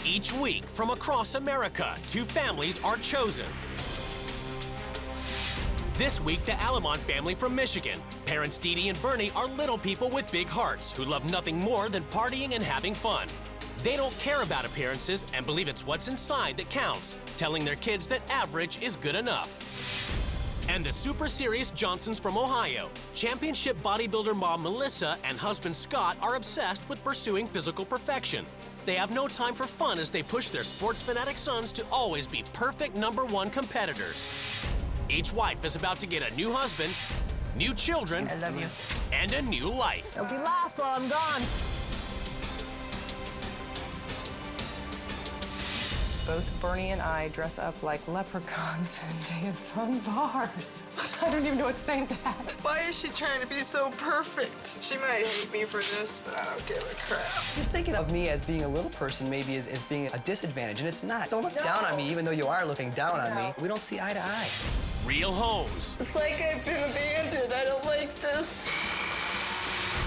Each week, from across America, 2 families are chosen. This week, the Allemon family from Michigan. Parents Dee Dee and Bernie are little people with big hearts who love nothing more than partying and having fun. They don't care about appearances and believe it's what's inside that counts, telling their kids that average is good enough. And the super serious Johnsons from Ohio. Championship bodybuilder mom Melissa and husband Scott are obsessed with pursuing physical perfection. They have no time for fun as they push their sports fanatic sons to always be perfect #1 competitors. Each wife is about to get a new husband, new children, I love you, and a new life. Don't be lost while I'm gone. Both Bernie and I dress up like leprechauns and dance on bars. I don't even know what to say to that. Why is she trying to be so perfect? She might hate me for this, but I don't give a crap. You're thinking of me as being a little person, maybe as being a disadvantage, and it's not. Don't look down on me, even though you are looking down on me. We don't see eye to eye. Real homes. It's like I've been abandoned. I don't like this.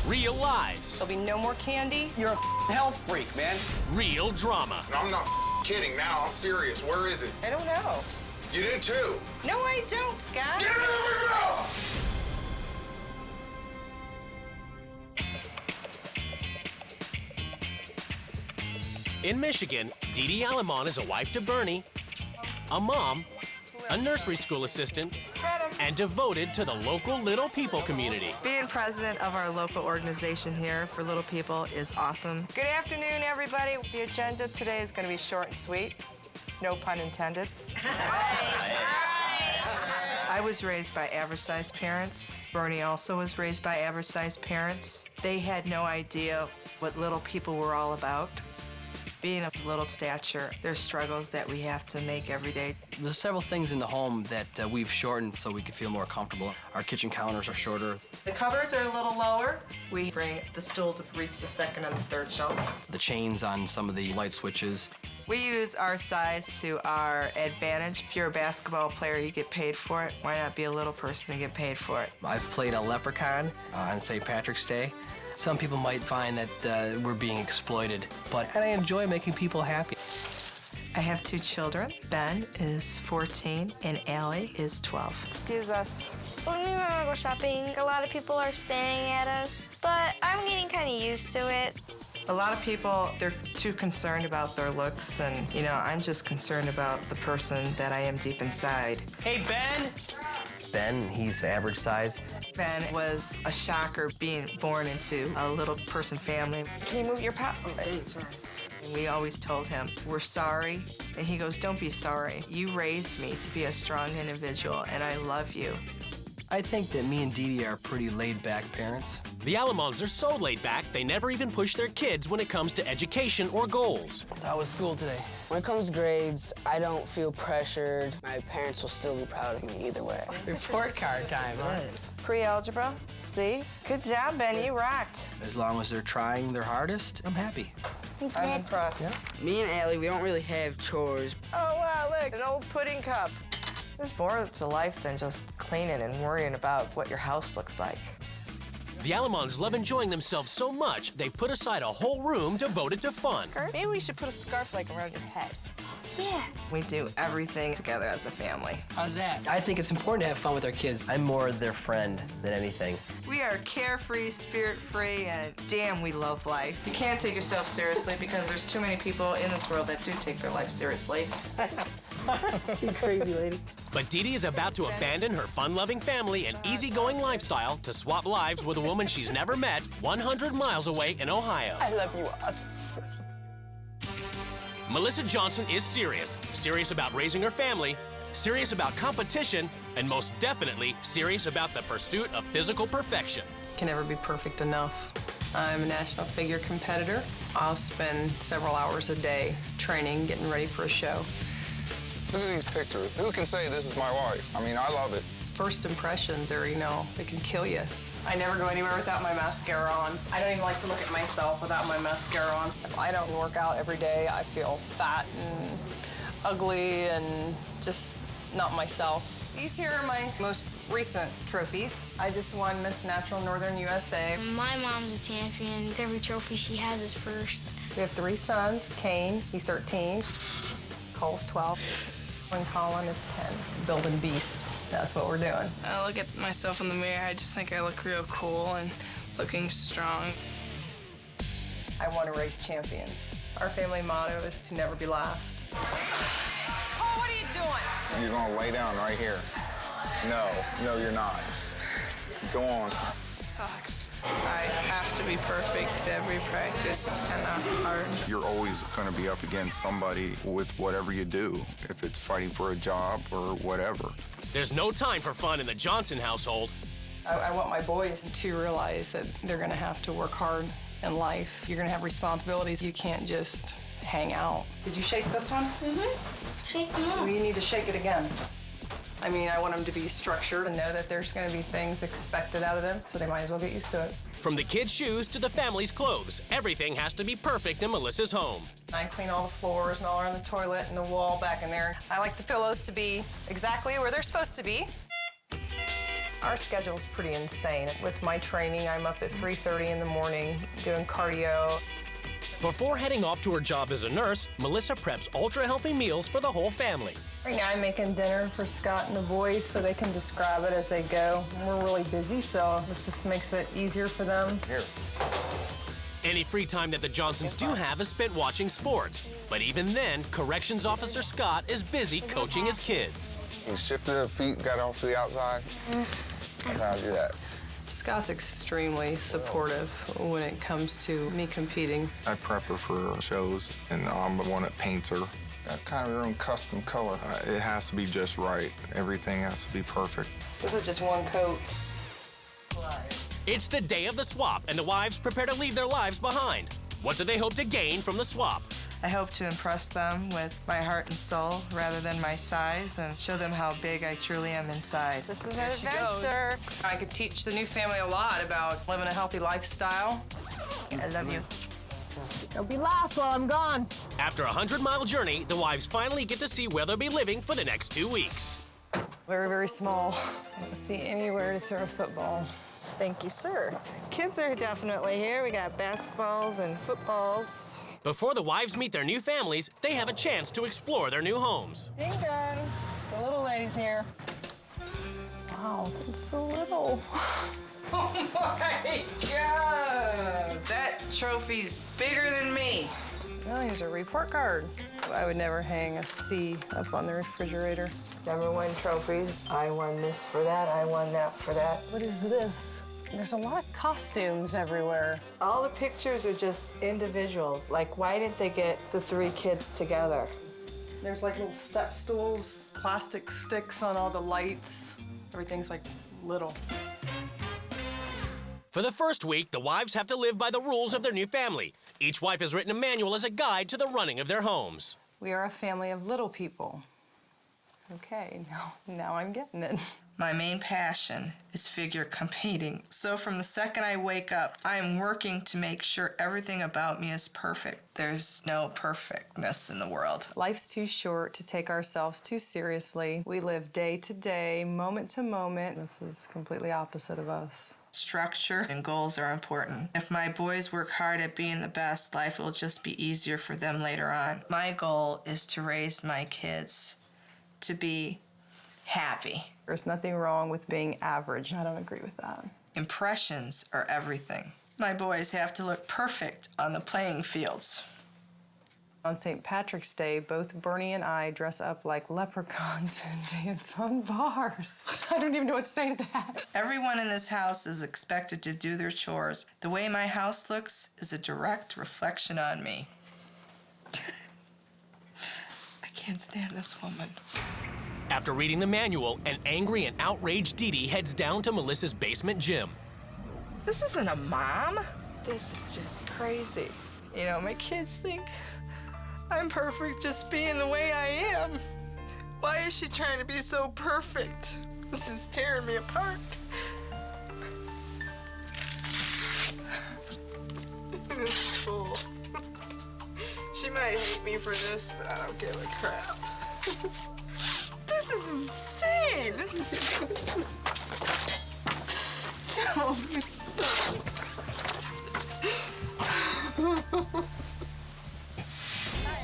Real lives. There'll be no more candy. You're a health freak, man. Real drama. I'm not kidding now. I'm serious. Where is it? I don't know. You do too. No, I don't, Scott. Get it over! In Michigan, Dee Dee Allemon is a wife to Bernie, a mom, a nursery school assistant, and devoted to the local Little People community. Being president of our local organization here for Little People is awesome. Good afternoon, everybody. The agenda today is going to be short and sweet. No pun intended. I was raised by average-sized parents. Bernie also was raised by average-sized parents. They had no idea what Little People were all about. Being of little stature, there's struggles that we have to make every day. There's several things in the home that we've shortened so we can feel more comfortable. Our kitchen counters are shorter. The cupboards are a little lower. We bring the stool to reach the second and the third shelf. The chains on some of the light switches. We use our size to our advantage. If you're a basketball player, you get paid for it. Why not be a little person and get paid for it? I've played a leprechaun on St. Patrick's Day. Some people might find that we're being exploited, but I enjoy making people happy. I have 2 children. Ben is 14 and Allie is 12. Excuse us. When we want to go shopping, a lot of people are staring at us, but I'm getting kind of used to it. A lot of people, they're too concerned about their looks, and, you know, I'm just concerned about the person that I am deep inside. Hey, Ben! Ben, he's average size. Ben was a shocker being born into a little person family. Can you move your pot? Sorry. And we always told him, we're sorry. And he goes, don't be sorry. You raised me to be a strong individual, and I love you. I think that me and Dee Dee are pretty laid-back parents. The Alamonts are so laid back, they never even push their kids when it comes to education or goals. So how was school today? When it comes to grades, I don't feel pressured. My parents will still be proud of me either way. Report card time, huh? Pre-algebra, C. Good job, Ben, you rocked. As long as they're trying their hardest, I'm happy. I'm impressed. Yeah. Me and Allie, we don't really have chores. Oh, wow, look, an old pudding cup. There's more to life than just cleaning and worrying about what your house looks like. The Alamonts love enjoying themselves so much, they've put aside a whole room devoted to fun. Maybe we should put a scarf like around your head. Yeah. We do everything together as a family. How's that? I think it's important to have fun with our kids. I'm more their friend than anything. We are carefree, spirit-free, and damn, we love life. You can't take yourself seriously because there's too many people in this world that do take their life seriously. You crazy lady. But Dee Dee is about to abandon her fun-loving family and easygoing lifestyle to swap lives with a woman she's never met 100 miles away in Ohio. I love you. Melissa Johnson is serious. Serious about raising her family, serious about competition, and most definitely serious about the pursuit of physical perfection. Can never be perfect enough. I'm a national figure competitor. I'll spend several hours a day training, getting ready for a show. Look at these pictures. Who can say this is my wife? I mean, I love it. First impressions are, you know, they can kill you. I never go anywhere without my mascara on. I don't even like to look at myself without my mascara on. If I don't work out every day, I feel fat and ugly and just not myself. These here are my most recent trophies. I just won Miss Natural Northern USA. My mom's a champion. Every trophy she has is first. We have 3 sons. Kane, he's 13. Cole's 12. And Colin is 10. Building beasts. That's what we're doing. I look at myself in the mirror, I just think I look real cool and looking strong. I want to raise champions. Our family motto is to never be last. Oh, what are you doing? You're gonna lay down right here. No, you're not. Go on. Sucks. I have to be perfect. Every practice is kind of hard. You're always gonna be up against somebody with whatever you do, if it's fighting for a job or whatever. There's no time for fun in the Johnson household. I want my boys to realize that they're going to have to work hard in life. You're going to have responsibilities. You can't just hang out. Did you shake this one? Mm-hmm. Shake them Well, up. you need to shake it again. I mean, I want them to be structured and know that there's going to be things expected out of them, so they might as well get used to it. From the kids' shoes to the family's clothes, everything has to be perfect in Melissa's home. I clean all the floors and all around the toilet and the wall back in there. I like the pillows to be exactly where they're supposed to be. Our schedule's pretty insane. With my training, I'm up at 3:30 in the morning doing cardio. Before heading off to her job as a nurse, Melissa preps ultra-healthy meals for the whole family. Right now I'm making dinner for Scott and the boys so they can describe it as they go. We're really busy, so this just makes it easier for them. Here. Any free time that the Johnsons do have is spent watching sports. But even then, Corrections Officer Scott is busy coaching his kids. You shifted her feet, got off to the outside. That's how I do that. Scott's extremely supportive when it comes to me competing. I prep her for shows, and I'm the one that paints her. Got kind of her own custom color. It has to be just right. Everything has to be perfect. This is just one coat. It's the day of the swap, and the wives prepare to leave their lives behind. What do they hope to gain from the swap? I hope to impress them with my heart and soul rather than my size and show them how big I truly am inside. This is an adventure. I could teach the new family a lot about living a healthy lifestyle. I love you. Don't be lost while I'm gone. After a 100-mile journey, the wives finally get to see where they'll be living for the next 2 weeks. Very, very small. I don't see anywhere to throw a football. Thank you, sir. Kids are definitely here. We got basketballs and footballs. Before the wives meet their new families, they have a chance to explore their new homes. Ding dong. The little lady's here. Wow, that's so little. Oh my God! That trophy's bigger than me. Oh, here's a report card. I would never hang a C up on the refrigerator. Never won trophies. I won this for that. I won that for that. What is this? There's a lot of costumes everywhere. All the pictures are just individuals. Like, why didn't they get the 3 kids together? There's like little step stools, plastic sticks on all the lights. Everything's like little. For the first week, the wives have to live by the rules of their new family. Each wife has written a manual as a guide to the running of their homes. We are a family of little people. Okay, now I'm getting it. My main passion is figure competing. So from the second I wake up, I am working to make sure everything about me is perfect. There's no perfectness in the world. Life's too short to take ourselves too seriously. We live day to day, moment to moment. This is completely opposite of us. Structure and goals are important. If my boys work hard at being the best, life will just be easier for them later on. My goal is to raise my kids to be happy. There's nothing wrong with being average. I don't agree with that. Impressions are everything. My boys have to look perfect on the playing fields. On St. Patrick's Day, both Bernie and I dress up like leprechauns and dance on bars. I don't even know what to say to that. Everyone in this house is expected to do their chores. The way my house looks is a direct reflection on me. I can't stand this woman. After reading the manual, an angry and outraged Dee Dee heads down to Melissa's basement gym. This isn't a mom. This is just crazy. You know, my kids think I'm perfect just being the way I am. Why is she trying to be so perfect? This is tearing me apart. This fool. She might hate me for this, but I don't give a crap. This is insane!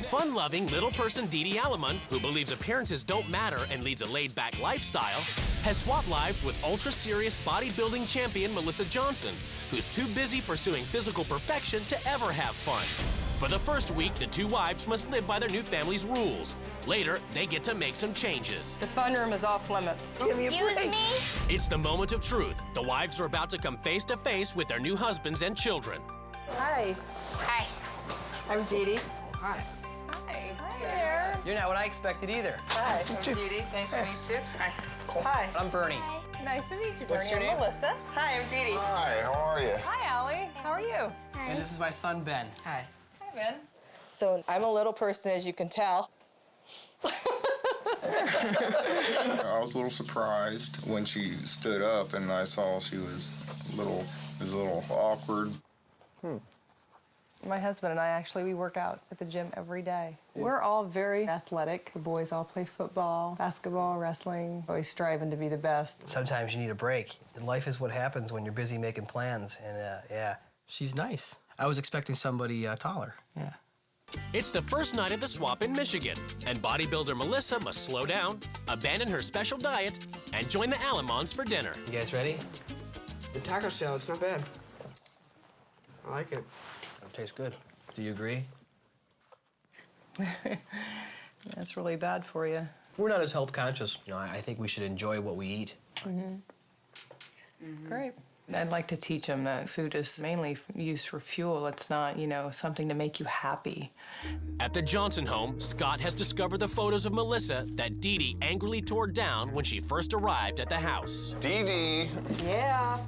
Fun-loving little person Dee Dee Allemon, who believes appearances don't matter and leads a laid-back lifestyle, has swapped lives with ultra-serious bodybuilding champion Melissa Johnson, who's too busy pursuing physical perfection to ever have fun. For the first week, the two wives must live by their new family's rules. Later, they get to make some changes. The fun room is off limits. Excuse me? It's the moment of truth. The wives are about to come face-to-face with their new husbands and children. Hi. Hi. I'm Dee Dee. Hi. Hey, there. You're not what I expected either. Hi. I'm Dee Dee. Nice to meet you. Hi. Cool. Hi. I'm Bernie. Nice to meet you, What's Bernie. your I'm name? Melissa. Hi, I'm Dee Dee. Hi, how are you? Hi, Allie. How are you? And this is my son, Ben. Hi. Hi, Ben. So I'm a little person, as you can tell. I was a little surprised when she stood up and I saw she was a little awkward. My husband and I we work out at the gym every day. We're all very athletic. The boys all play football, basketball, wrestling, always striving to be the best. Sometimes you need a break. Life is what happens when you're busy making plans, and yeah. She's nice. I was expecting somebody taller, yeah. It's the first night of the swap in Michigan, and bodybuilder Melissa must slow down, abandon her special diet, and join the Alamonts for dinner. You guys ready? The taco shell, it's not bad. I like it. It tastes good. Do you agree? That's really bad for you. We're not as health conscious. You know, I think we should enjoy what we eat. Great. I'd like to teach them that food is mainly used for fuel. It's not, something to make you happy. At the Johnson home, Scott has discovered the photos of Melissa that Dee Dee angrily tore down when she first arrived at the house. Dee Dee, Yeah.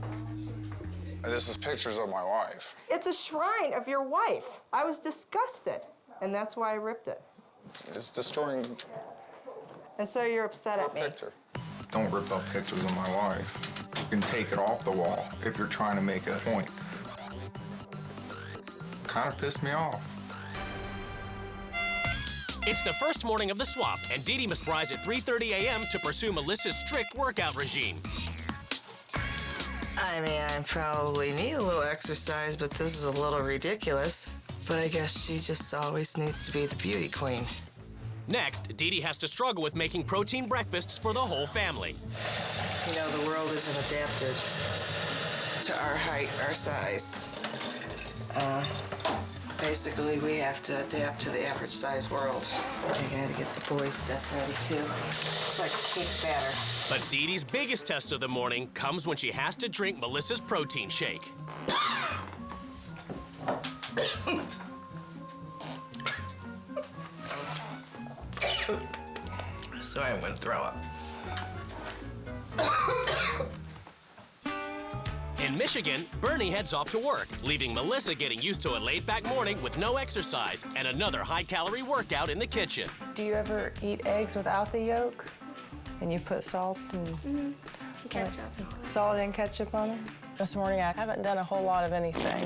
this is pictures of my wife. It's a shrine of your wife. I was disgusted, and that's why I ripped it. It's destroying And so you're upset her at me. picture. Don't rip up pictures of my wife. You can take it off the wall if you're trying to make a point. Kind of pissed me off. It's the first morning of the swap, and Dee Dee must rise at 3:30 a.m. to pursue Melissa's strict workout regime. I mean, I probably need a little exercise, but this is a little ridiculous. But I guess she just always needs to be the beauty queen. Next, Dee Dee has to struggle with making protein breakfasts for the whole family. You know, the world isn't adapted to our height, our size. Basically, we have to adapt to the average size world. I gotta get the boy stuff ready, too. It's like cake batter. But Dee Dee's biggest test of the morning comes when she has to drink Melissa's protein shake. Sorry, I'm gonna throw up. In Michigan, Bernie heads off to work, leaving Melissa getting used to a laid-back morning with no exercise and another high-calorie workout in the kitchen. Do you ever eat eggs without the yolk? And you put salt and Ketchup. Salt and ketchup on them? This morning I haven't done a whole lot of anything.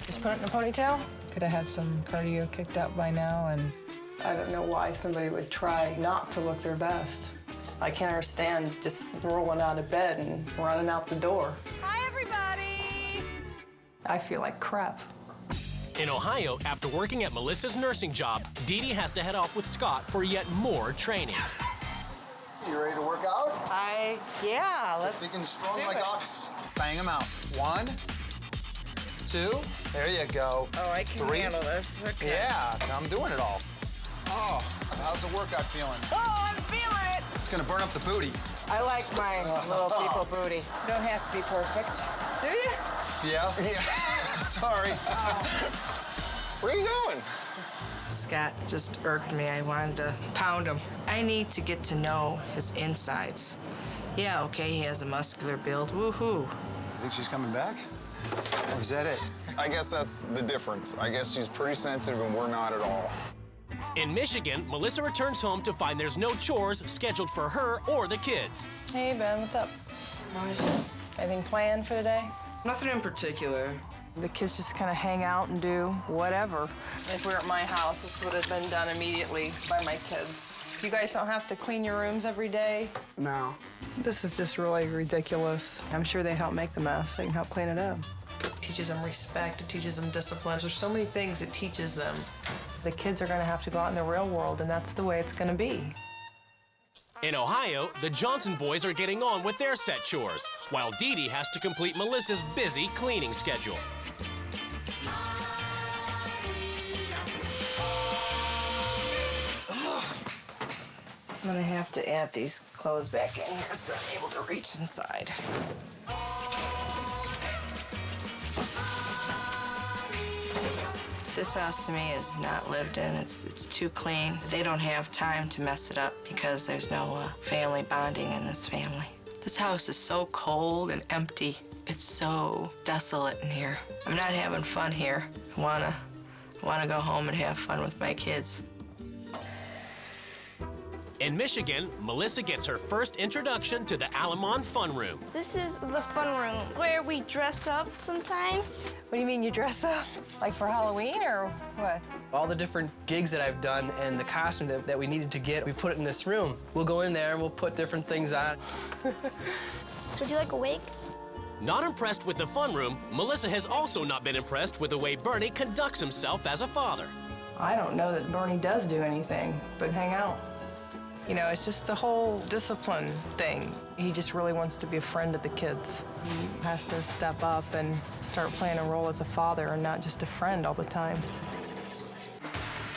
Just put it in a ponytail. Could have had some cardio kicked up by now, and I don't know why somebody would try not to look their best. I can't understand just rolling out of bed and running out the door. Hi, everybody! I feel like crap. In Ohio, after working at Melissa's nursing job, Dee Dee has to head off with Scott for yet more training. You ready to work out? Yeah, let's Big and strong do like it. ox. Bang them out. 1, 2. There you go. Oh, I can 3. handle this. Okay. Yeah, I'm doing it all. Oh, how's the workout feeling? Oh, I'm feeling it. It's gonna burn up the booty. I like my little people booty. Don't have to be perfect. Do you? Yeah? Yeah. Sorry. Where are you going? Scott just irked me. I wanted to pound him. I need to get to know his insides. Yeah, okay, he has a muscular build. Woohoo. You think she's coming back? Or is that it? I guess that's the difference. I guess she's pretty sensitive and we're not at all. In Michigan, Melissa returns home to find there's no chores scheduled for her or the kids. Hey, Ben, what's up? Anything planned for today? Nothing in particular. The kids just kind of hang out and do whatever. If we were at my house, this would have been done immediately by my kids. You guys don't have to clean your rooms every day? No. This is just really ridiculous. I'm sure they help make the mess. They can help clean it up. It teaches them respect. It teaches them discipline. There's so many things it teaches them. The kids are going to have to go out in the real world, and that's the way it's going to be. In Ohio, the Johnson boys are getting on with their set chores, while Dee Dee has to complete Melissa's busy cleaning schedule. I'm gonna have to add these clothes back in here so I'm able to reach inside. This house to me is not lived in. It's too clean. They don't have time to mess it up because there's no family bonding in this family. This house is so cold and empty. It's so desolate in here. I'm not having fun here. I wanna go home and have fun with my kids. In Michigan, Melissa gets her first introduction to the Allemon Fun Room. This is the fun room where we dress up sometimes. What do you mean you dress up? Like for Halloween or what? All the different gigs that I've done and the costume that we needed to get, we put it in this room. We'll go in there and we'll put different things on. Would you like a wig? Not impressed with the fun room, Melissa has also not been impressed with the way Bernie conducts himself as a father. I don't know that Bernie does do anything but hang out. You know, it's just the whole discipline thing. He just really wants to be a friend to the kids. He has to step up and start playing a role as a father and not just a friend all the time.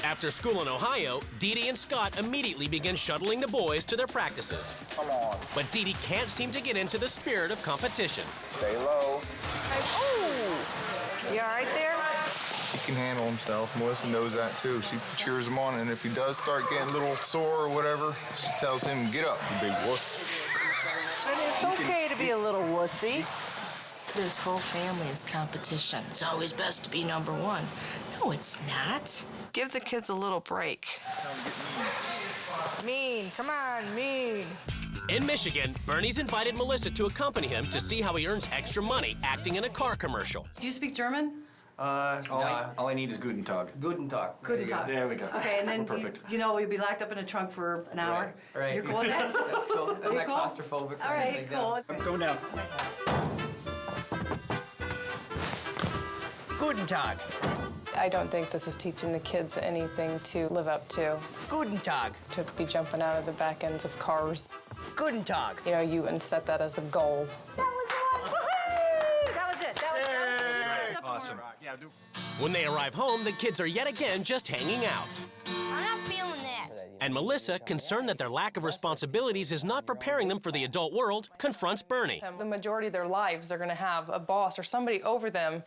After school in Ohio, Dee Dee and Scott immediately begin shuttling the boys to their practices. Come on. But Dee Dee can't seem to get into the spirit of competition. Stay low. You all right there? He can handle himself. Melissa knows that too. She cheers him on, and if he does start getting a little sore or whatever, she tells him, "Get up, you big wuss." And it's okay to be a little wussy. This whole family is competition. It's always best to be number one. No, it's not. Give the kids a little break. Mean, come on, mean. In Michigan, Bernie's invited Melissa to accompany him to see how he earns extra money acting in a car commercial. Do you speak German? All I need is Guten Tag. Guten Tag. Guten Tag. There we go. Okay, and then Perfect. you know we'll be locked up in a trunk for an hour. Right. You're cool with that? That's cool. I'm You're not cool? claustrophobic. All right, cool. I'm going down. Guten Tag. I don't think this is teaching the kids anything to live up to. Guten Tag. To be jumping out of the back ends of cars. Guten Tag. You know, you wouldn't set that as a goal. That was it. That was it. Awesome. When they arrive home, the kids are yet again just hanging out. I'm not feeling that. And Melissa, concerned that their lack of responsibilities is not preparing them for the adult world, confronts Bernie. The majority of their lives, they're going to have a boss or somebody over them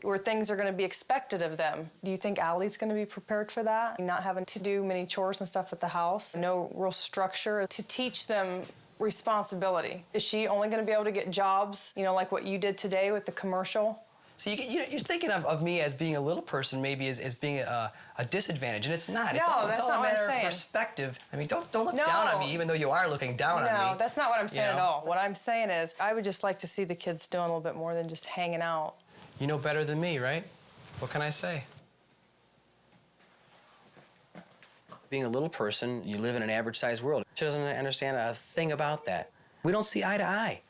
where things are going to be expected of them. Do you think Allie's going to be prepared for that? Not having to do many chores and stuff at the house, no real structure to teach them responsibility. Is she only going to be able to get jobs, you know, like what you did today with the commercial? So you're thinking of me as being a little person, maybe as being a disadvantage, and it's not. No, it's all, that's it's all not a what I'm matter saying. of perspective. I mean, don't look No. down on me, even though you are looking down on me. No, that's not what I'm saying You at know? all. What I'm saying is I would just like to see the kids doing a little bit more than just hanging out. You know better than me, right? What can I say? Being a little person, you live in an average-sized world. She doesn't understand a thing about that. We don't see eye to eye.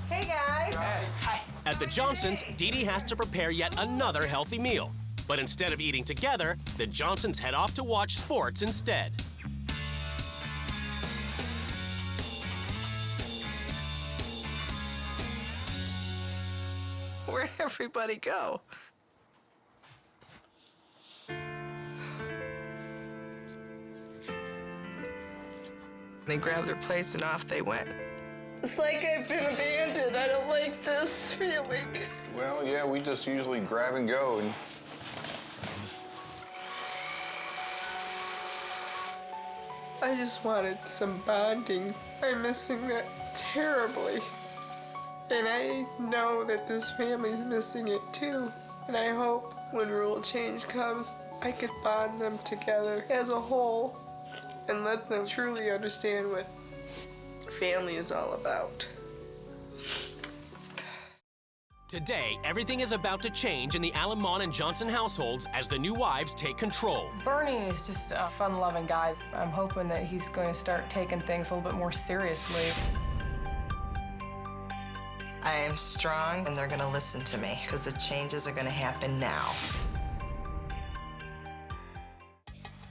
Hey, guys. Hi. At the Johnsons, Dee Dee has to prepare yet another healthy meal. But instead of eating together, the Johnsons head off to watch sports instead. Where'd everybody go? They grabbed their plates and off they went. It's like I've been abandoned. I don't like this feeling. Well, yeah, we just usually grab and go. And I just wanted some bonding. I'm missing that terribly. And I know that this family's missing it too. And I hope when rule change comes, I could bond them together as a whole and let them truly understand what family is all about. Today, everything is about to change in the Allemon and Johnson households as the new wives take control. Bernie is just a fun-loving guy. I'm hoping that he's going to start taking things a little bit more seriously. I am strong, and they're going to listen to me because the changes are going to happen now.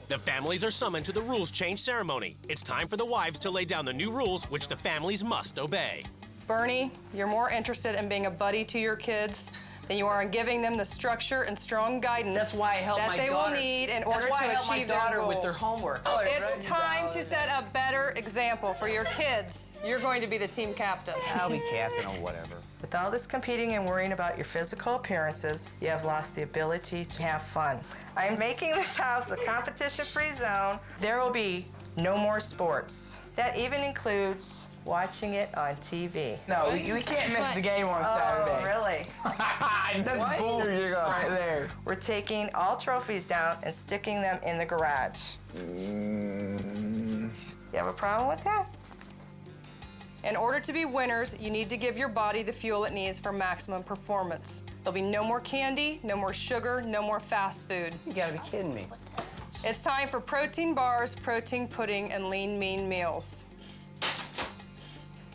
The families are summoned to the rules change ceremony. It's time for the wives to lay down the new rules which the families must obey. Bernie, you're more interested in being a buddy to your kids than you are in giving them the structure and strong guidance That's why I help that my they daughter. will need in That's order why I to help my achieve their daughter goals. with their homework. It's time to set a better example for your kids. You're going to be the team captain. I'll be captain or whatever. With all this competing and worrying about your physical appearances, you have lost the ability to have fun. I am making this house a competition-free zone. There will be no more sports. That even includes watching it on TV. No, we can't miss the game on Saturday. Oh, really? That's bull. There you go. Right there. We're taking all trophies down and sticking them in the garage. You have a problem with that? In order to be winners, you need to give your body the fuel it needs for maximum performance. There'll be no more candy, no more sugar, no more fast food. You gotta be kidding me. It's time for protein bars, protein pudding, and lean mean meals.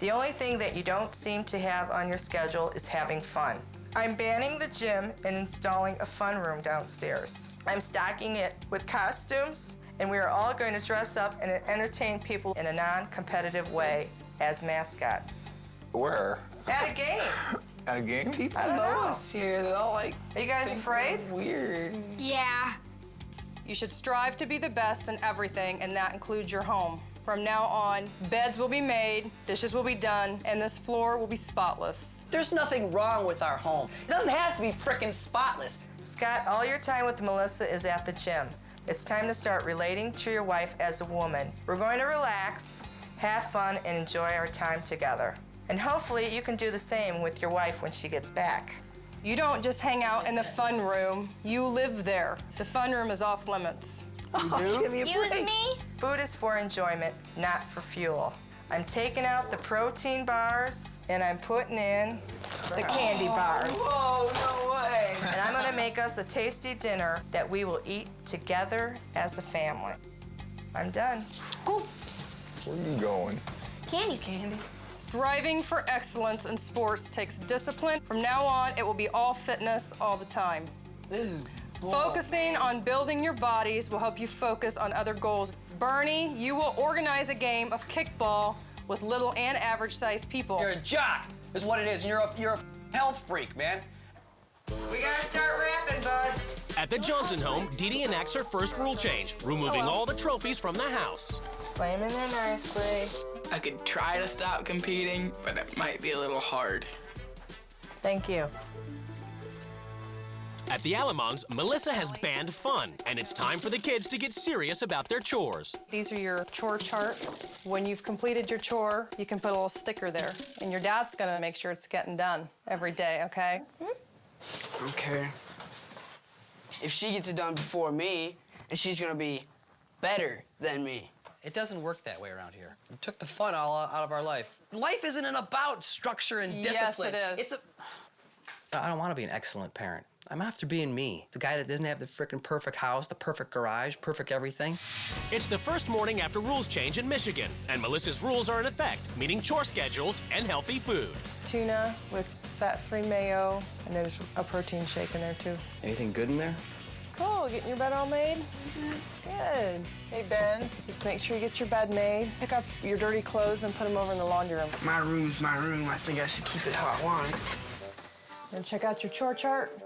The only thing that you don't seem to have on your schedule is having fun. I'm banning the gym and installing a fun room downstairs. I'm stocking it with costumes, and we are all going to dress up and entertain people in a non-competitive way as mascots. Where? At a game. At a game? I don't know. us here. They're all like, Are you guys afraid? weird. Yeah. You should strive to be the best in everything, and that includes your home. From now on, beds will be made, dishes will be done, and this floor will be spotless. There's nothing wrong with our home. It doesn't have to be frickin' spotless. Scott, all your time with Melissa is at the gym. It's time to start relating to your wife as a woman. We're going to relax, have fun, and enjoy our time together. And hopefully you can do the same with your wife when she gets back. You don't just hang out in the fun room, you live there. The fun room is off limits. Excuse me? Food is for enjoyment, not for fuel. I'm taking out the protein bars and I'm putting in the candy bars. Whoa, no way. And I'm gonna make us a tasty dinner that we will eat together as a family. I'm done. Cool. Where are you going? Candy. Striving for excellence in sports takes discipline. From now on, it will be all fitness all the time. This is Focusing on building your bodies will help you focus on other goals. Bernie, you will organize a game of kickball with little and average-sized people. You're a jock, is what it is, and you're a health freak, man. We gotta start rapping, buds. At the Johnson home, Dee Dee enacts her first rule change, removing all the trophies from the house. Slam in there nicely. I could try to stop competing, but it might be a little hard. Thank you. At the Alamonts, Melissa has banned fun, and it's time for the kids to get serious about their chores. These are your chore charts. When you've completed your chore, you can put a little sticker there. And your dad's gonna make sure it's getting done every day, okay? okay. If she gets it done before me, and she's gonna be better than me. It doesn't work that way around here. It took the fun all out of our life. Life isn't about structure and discipline. Yes, it is. I don't want to be an excellent parent. I'm after being me, the guy that doesn't have the frickin' perfect house, the perfect garage, perfect everything. It's the first morning after rules change in Michigan, and Melissa's rules are in effect, meaning chore schedules and healthy food. Tuna with fat-free mayo, and there's a protein shake in there, too. Anything good in there? Cool, getting your bed all made? Good. Hey, Ben, just make sure you get your bed made. Pick up your dirty clothes and put them over in the laundry room. My room's my room. I think I should keep it how I want it. And check out your chore chart.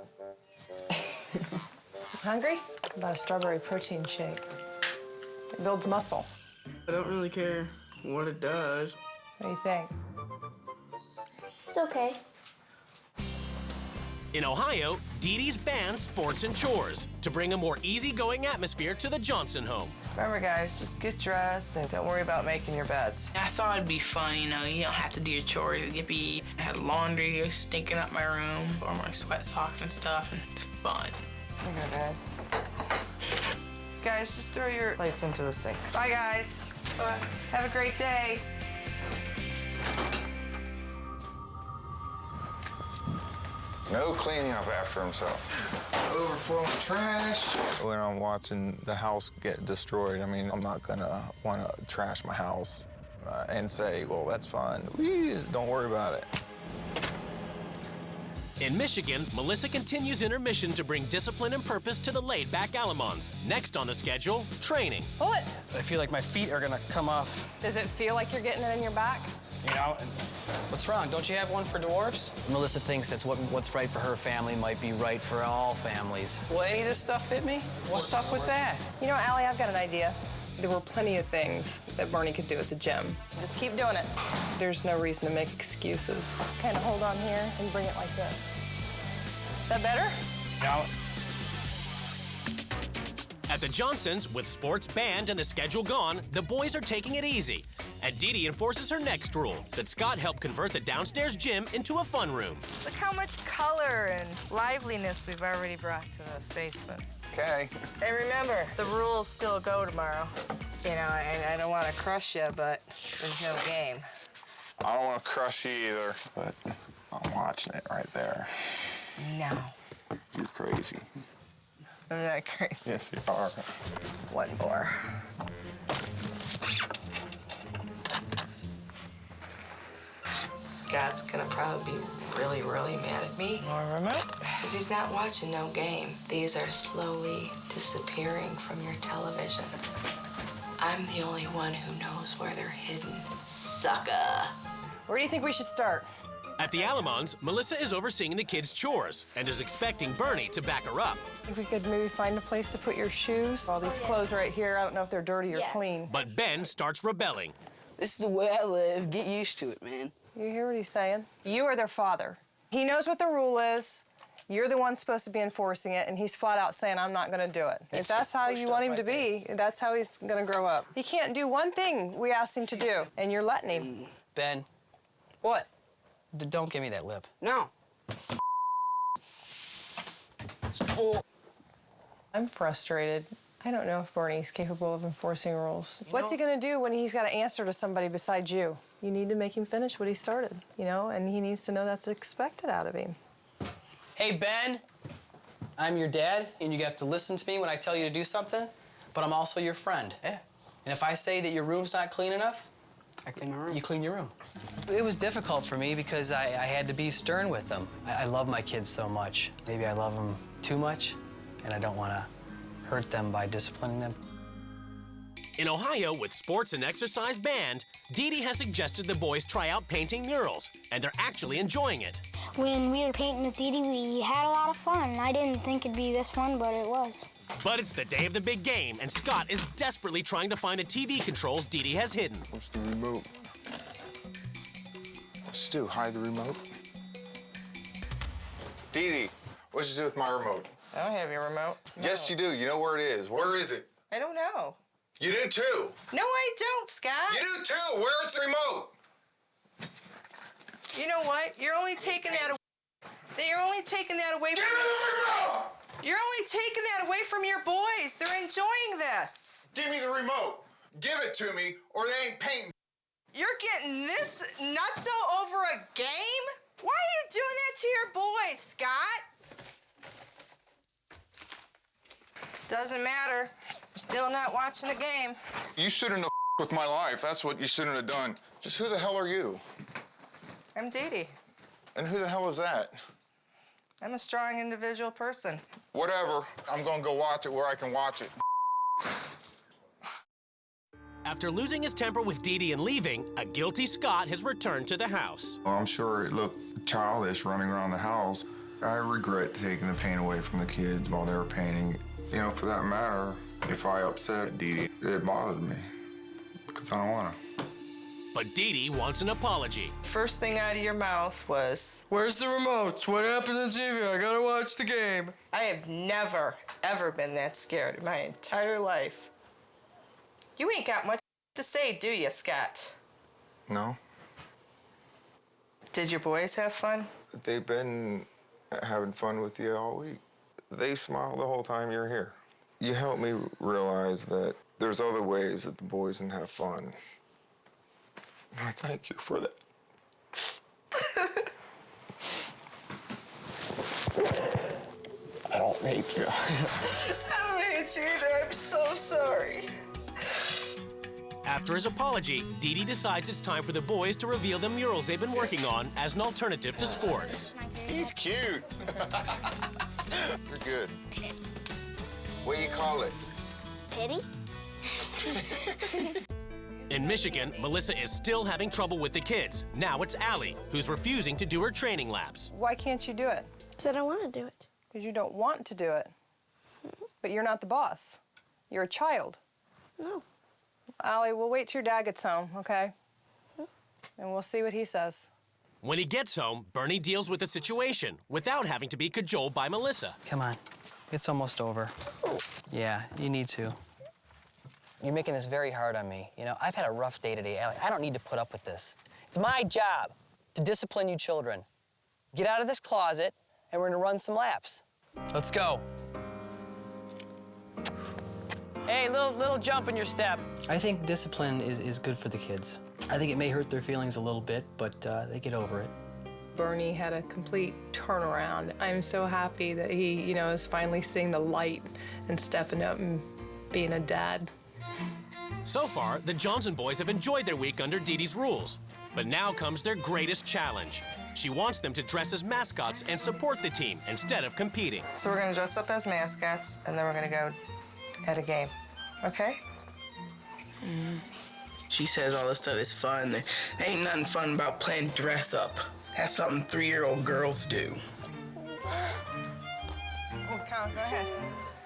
Hungry? About a strawberry protein shake. It builds muscle. I don't really care what it does. What do you think? It's okay. In Ohio, Dee Dee's banned sports and chores to bring a more easygoing atmosphere to the Johnson home. Remember, guys, just get dressed and don't worry about making your beds. I thought it'd be fun, you know, you don't have to do your chores. I had laundry stinking up my room, or my sweat socks and stuff, and it's fun. Here you go, guys. Guys, just throw your plates into the sink. Bye, guys. Bye. Have a great day. No cleaning up after themselves. Overflowing trash. When I'm watching the house get destroyed, I mean, I'm not gonna wanna trash my house and say, well, that's fun. Don't worry about it. In Michigan, Melissa continues in her mission to bring discipline and purpose to the laid-back Alamonts. Next on the schedule, training. Pull it. I feel like my feet are gonna come off. Does it feel like you're getting it in your back? You know, what's wrong? Don't you have one for dwarfs? Melissa thinks that's what's right for her family might be right for all families. Will any of this stuff fit me? What's up with that? You know, Allie, I've got an idea. There were plenty of things that Bernie could do at the gym. Just keep doing it. There's no reason to make excuses. Kind of hold on here and bring it like this. Is that better? No. At the Johnsons, with sports banned and the schedule gone, the boys are taking it easy. And Dee Dee enforces her next rule, that Scott helped convert the downstairs gym into a fun room. Look how much color and liveliness we've already brought to this basement. Okay. And remember, the rules still go tomorrow. You know, I don't want to crush you, but there's no game. I don't want to crush you either, but I'm watching it right there. No. You're crazy. I'm not crazy. Yes, you are. One more. Scott's gonna probably be really, really mad at me. More remote? Because he's not watching no game. These are slowly disappearing from your televisions. I'm the only one who knows where they're hidden. Sucker. Where do you think we should start? At the Alamonts, Melissa is overseeing the kids' chores and is expecting Bernie to back her up. I think we could maybe find a place to put your shoes. All these clothes right here, I don't know if they're dirty or clean. But Ben starts rebelling. This is the way I live. Get used to it, man. You hear what he's saying? You are their father. He knows what the rule is. You're the one supposed to be enforcing it, and he's flat out saying, I'm not gonna do it. If that's how you want him to be, that's how he's gonna grow up. He can't do one thing we asked him to do, and you're letting him. Ben. What? Don't give me that lip. No. I'm frustrated. I don't know if Bernie's capable of enforcing rules. What's he gonna do when he's got to answer to somebody besides you? You need to make him finish what he started, you know, and he needs to know that's expected out of him. Hey, Ben, I'm your dad, and you have to listen to me when I tell you to do something, but I'm also your friend. Yeah. And if I say that your room's not clean enough, I clean my room. you clean your room. It was difficult for me because I had to be stern with them. I love my kids so much. Maybe I love them too much, and I don't want to hurt them by disciplining them. In Ohio, with sports and exercise banned, Dee Dee has suggested the boys try out painting murals, and they're actually enjoying it. When we were painting with Dee Dee, we had a lot of fun. I didn't think it'd be this fun, but it was. But it's the day of the big game, and Scott is desperately trying to find the TV controls Dee Dee has hidden. What's the remote? What's you do, hide the remote? Dee Dee, what'd you do with my remote? I don't have your remote. No. Yes, you do. You know where it is. Where is it? I don't know. You do too. No, I don't, Scott. You do too. Where's the remote? You know what? You're only taking that. You're only taking that away from. You're only taking that away from your boys. They're enjoying this. Give me the remote. Give it to me, or they ain't painting. You're getting this nutso over a game? Why are you doing that to your boys, Scott? Doesn't matter. We're still not watching the game. You shouldn't have with my life. That's what you shouldn't have done. Just who the hell are you? I'm Dee Dee. And who the hell is that? I'm a strong individual person. Whatever. I'm gonna go watch it where I can watch it. After losing his temper with Dee Dee and leaving, a guilty Scott has returned to the house. Well, I'm sure it looked childish running around the house. I regret taking the paint away from the kids while they were painting. You know, for that matter, if I upset Dee Dee, it bothered me because I don't want to. But Dee Dee wants an apology. First thing out of your mouth was, "Where's the remote? What happened to TV? I gotta watch the game." I have never, ever been that scared in my entire life. You ain't got much to say, do you, Scott? No. Did your boys have fun? They've been having fun with you all week. They smile the whole time you're here. You help me realize that there's other ways that the boys can have fun. And I thank you for that. hate you. I don't hate you either. I'm so sorry. After his apology, Dee Dee decides it's time for the boys to reveal the murals they've been working on as an alternative to sports. He's cute. You're good. What do you call it? Pity? In Michigan, Melissa is still having trouble with the kids. Now it's Allie, who's refusing to do her training laps. Why can't you do it? So I don't want to do it. Because you don't want to do it. But you're not the boss. You're a child. No. Allie, we'll wait till your dad gets home, okay? And we'll see what he says. When he gets home, Bernie deals with the situation without having to be cajoled by Melissa. Come on. It's almost over. Yeah, you need to. You're making this very hard on me. You know, I've had a rough day today, Allie. I don't need to put up with this. It's my job to discipline you children. Get out of this closet, and we're gonna run some laps. Let's go. Hey, little jump in your step. I think discipline is good for the kids. I think it may hurt their feelings a little bit, but they get over it. Bernie had a complete turnaround. I'm so happy that he, is finally seeing the light and stepping up and being a dad. So far, the Johnson boys have enjoyed their week under Dee Dee's rules. But now comes their greatest challenge. She wants them to dress as mascots and support the team instead of competing. So we're gonna dress up as mascots, and then we're gonna go at a game, okay? She says all this stuff is fun. There ain't nothing fun about playing dress up. That's something 3-year-old girls do. Oh, Colin, go ahead.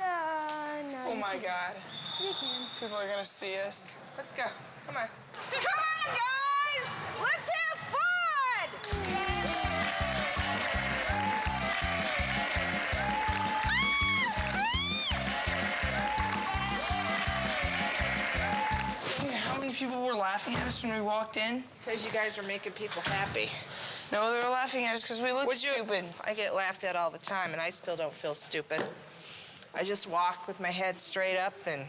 No. Oh my God. You can. People are gonna see us. Let's go. Come on. Come on, guys! Let's have fun! How many people were laughing at us when we walked in? Because you guys were making people happy. No, they were laughing at us because we looked stupid. I get laughed at all the time, and I still don't feel stupid. I just walk with my head straight up, and...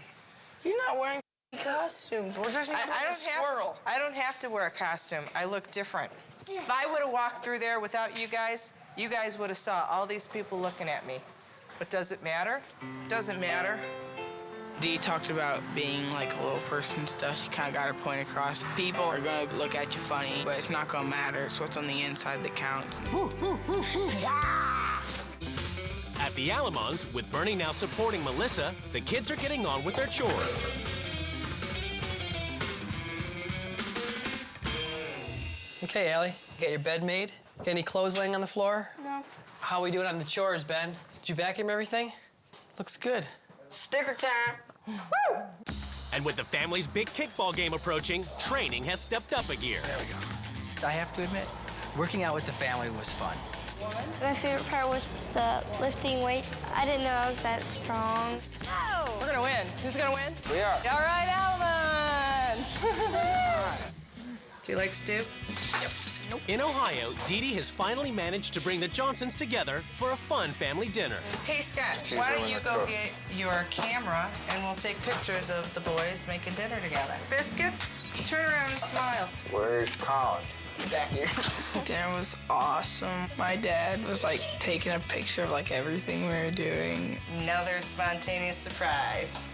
You're not wearing costumes. We're dressing up like a squirrel. I don't have to wear a costume. I look different. If I would have walked through there without you guys would have saw all these people looking at me. But does it matter? Doesn't matter. Dee talked about being like a little person and stuff. She kind of got her point across. People are going to look at you funny, but it's not going to matter. It's what's on the inside that counts. At the Alamonts, with Bernie now supporting Melissa, the kids are getting on with their chores. Okay, Allie, you got your bed made? Got any clothes laying on the floor? No. How we doing on the chores, Ben? Did you vacuum everything? Looks good. Sticker time. And with the family's big kickball game approaching, training has stepped up a gear. There we go. I have to admit, working out with the family was fun. My favorite part was the lifting weights. I didn't know I was that strong. Oh! We're gonna win. Who's gonna win? We are. All right, Allemons! Do you like stew? Nope. In Ohio, Dee Dee has finally managed to bring the Johnsons together for a fun family dinner. Hey, Scott, why don't you go get your camera, and we'll take pictures of the boys making dinner together. Biscuits? Turn around and smile. Where's Colin? Back here. Dinner was awesome. My dad was like taking a picture of like everything we were doing. Another spontaneous surprise.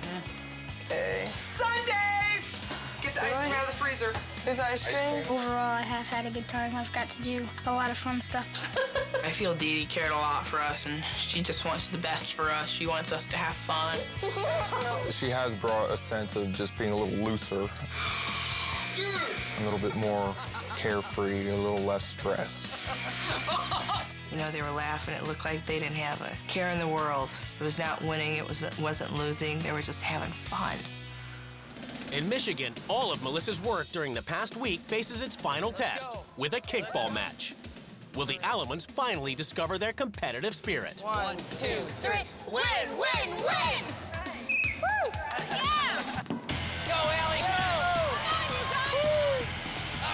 Okay. Sundays! Get the ice cream out of the freezer. There's ice cream. Overall, I have had a good time. I've got to do a lot of fun stuff. I feel Dee Dee cared a lot for us, and she just wants the best for us. She wants us to have fun. She has brought a sense of just being a little looser, a little bit more carefree, a little less stress. You know, they were laughing. It looked like they didn't have a care in the world. It was not winning. It wasn't losing. They were just having fun. In Michigan, all of Melissa's work during the past week faces its final test with a kickball match. Will the Alamonts finally discover their competitive spirit? 1, 2, 3. Win, win, win! Woo! Yeah! Go, Allie, go!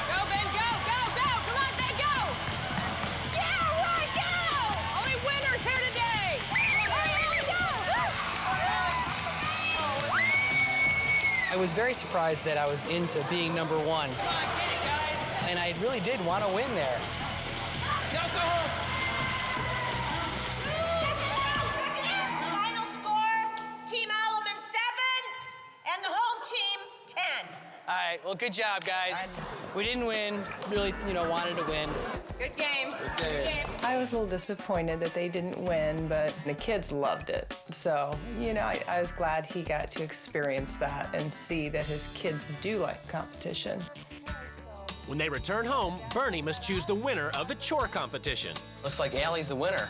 Go, Ben, go, go, go! Come on, Ben, go! Yeah, right, go! Only winners here today! Hurry, go! I was very surprised that I was into being number one. Come on, get it, guys! And I really did want to win there. Don't go home! All right, well, good job, guys. We didn't win, really, wanted to win. Good game. Good game. I was a little disappointed that they didn't win, but the kids loved it. So, I was glad he got to experience that and see that his kids do like competition. When they return home, Bernie must choose the winner of the chore competition. Looks like Allie's the winner.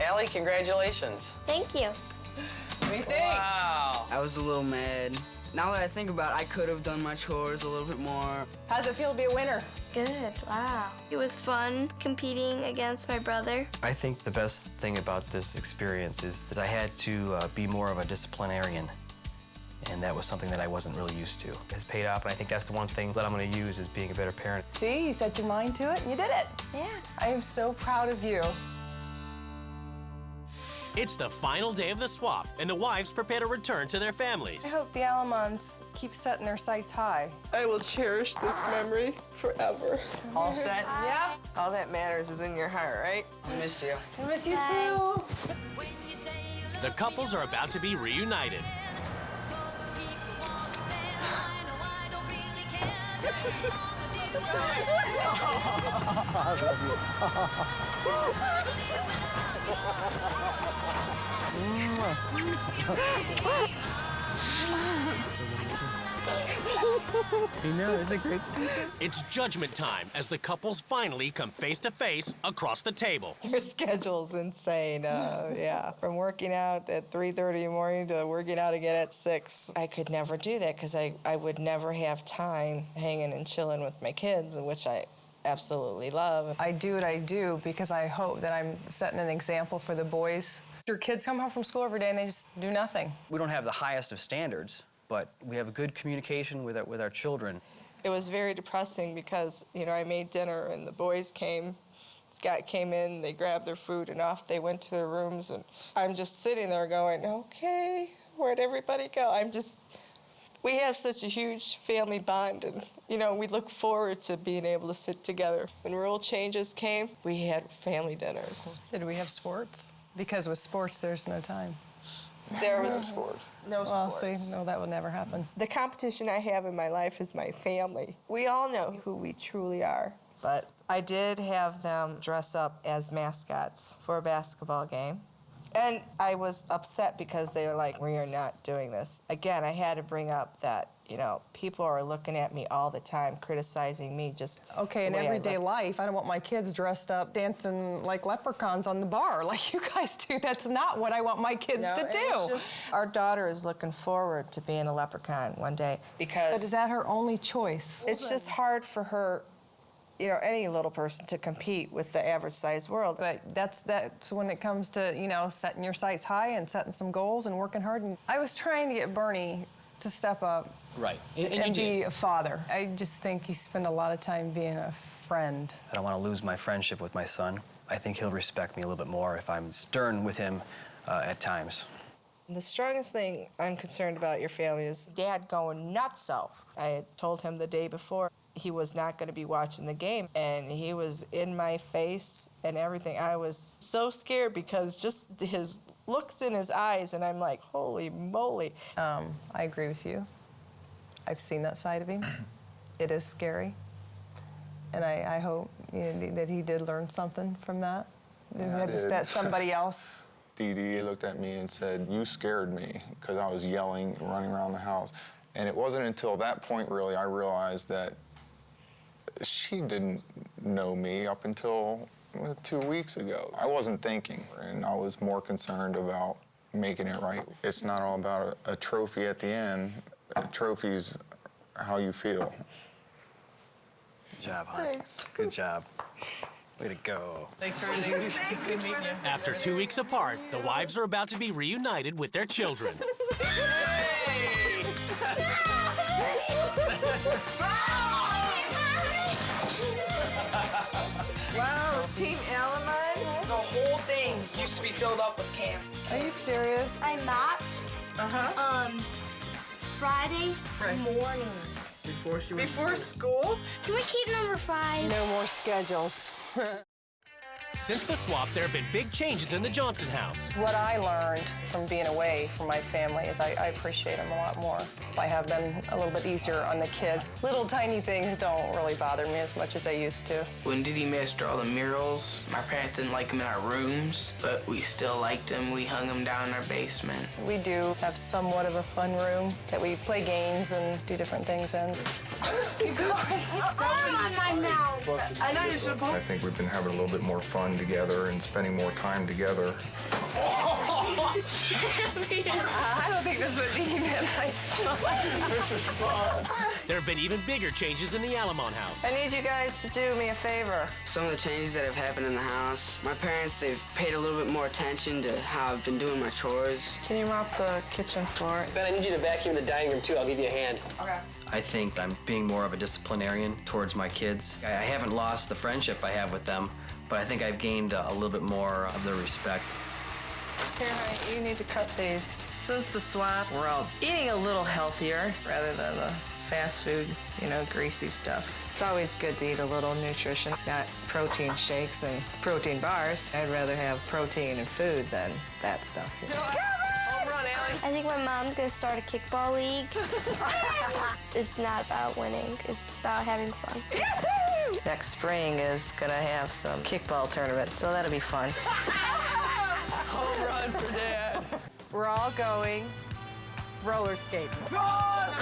Allie, congratulations. Thank you. What do you think? Wow. I was a little mad. Now that I think about it, I could have done my chores a little bit more. How's it feel to be a winner? Good, wow. It was fun competing against my brother. I think the best thing about this experience is that I had to be more of a disciplinarian. And that was something that I wasn't really used to. It's paid off, and I think that's the one thing that I'm going to use is being a better parent. See, you set your mind to it and you did it. Yeah. I am so proud of you. It's the final day of the swap, and the wives prepare to return to their families. I hope the Alamonts keep setting their sights high. I will cherish this memory forever. All set? Yeah. All that matters is in your heart, right? I miss you. I miss you too. The couples are about to be reunited. It's a great secret. It's judgment time as the couples finally come face to face across the table. Your schedule's insane. Yeah, from working out at 3:30 in the morning to working out again at 6. I could never do that because I would never have time hanging and chilling with my kids, which I absolutely love. I do what I do because I hope that I'm setting an example for the boys. Your kids come home from school every day and they just do nothing. We don't have the highest of standards, but we have a good communication with our children. It was very depressing because, I made dinner and the boys came. Scott came in, they grabbed their food, and off they went to their rooms. And I'm just sitting there going, okay, where'd everybody go? We have such a huge family bond, and, we look forward to being able to sit together. When rule changes came, we had family dinners. Did we have sports? Because with sports, there's no time. There was sports. No Well, sports. see, no, that would never happen. The competition I have in my life is my family. We all know who we truly are. But I did have them dress up as mascots for a basketball game. And I was upset because they were like, we are not doing this. Again, I had to bring up that, people are looking at me all the time, criticizing me just Okay, in the way I everyday look. life, I don't want my kids dressed up dancing like leprechauns on the bar like you guys do. That's not what I want my kids No, to and do. it's just- our daughter is looking forward to being a leprechaun one day because... But is that her only choice? It's just hard for her, any little person to compete with the average size world. But that's when it comes to, setting your sights high and setting some goals and working hard. And I was trying to get Bernie to step up Right. and be a father. I just think he spent a lot of time being a friend. I don't want to lose my friendship with my son. I think he'll respect me a little bit more if I'm stern with him at times. The strongest thing I'm concerned about your family is Dad going nutso. I had told him the day before he was not going to be watching the game, and he was in my face and everything. I was so scared because just his looks in his eyes, and I'm like, holy moly. I agree with you. I've seen that side of him. It is scary. And I hope that he did learn something from that. Yeah, I did. That somebody else. Dee Dee looked at me and said, you scared me, because I was yelling and running around the house. And it wasn't until that point, really, I realized that she didn't know me up until 2 weeks ago. I wasn't thinking, and I was more concerned about making it right. It's not all about a trophy at the end. A trophy's how you feel. Good job, honey. Thanks. Good job. Way to go. Thanks for everything. It's good meeting you. After 2 weeks apart, the wives are about to be reunited with their children. Wow, Team Allemon. The whole thing used to be filled up with camp. Are you serious? I mopped Friday morning. Before school? Can we keep number 5? No more schedules. Since the swap, there have been big changes in the Johnson house. What I learned from being away from my family is I appreciate them a lot more. I have been a little bit easier on the kids. Little tiny things don't really bother me as much as they used to. When Didi made us draw the murals, my parents didn't like them in our rooms, but we still liked them. We hung them down in our basement. We do have somewhat of a fun room that we play games and do different things in. I know you're supposed. I think we've been having a little bit more fun together and spending more time together. I don't think this would be meant by fun. This is fun. There have been even bigger changes in the Allemon house. I need you guys to do me a favor. Some of the changes that have happened in the house, my parents, they've paid a little bit more attention to how I've been doing my chores. Can you mop the kitchen floor? Ben, I need you to vacuum the dining room too. I'll give you a hand. Okay. I think I'm being more of a disciplinarian towards my kids. I haven't lost the friendship I have with them, but I think I've gained a little bit more of their respect. Here, honey, you need to cut these. Since the swap, we're all eating a little healthier rather than the fast food, greasy stuff. It's always good to eat a little nutrition, not protein shakes and protein bars. I'd rather have protein and food than that stuff. I think my mom's gonna start a kickball league. It's not about winning, it's about having fun. Next spring is gonna have some kickball tournaments, so that'll be fun. Home run for Dad. We're all going roller skating. God!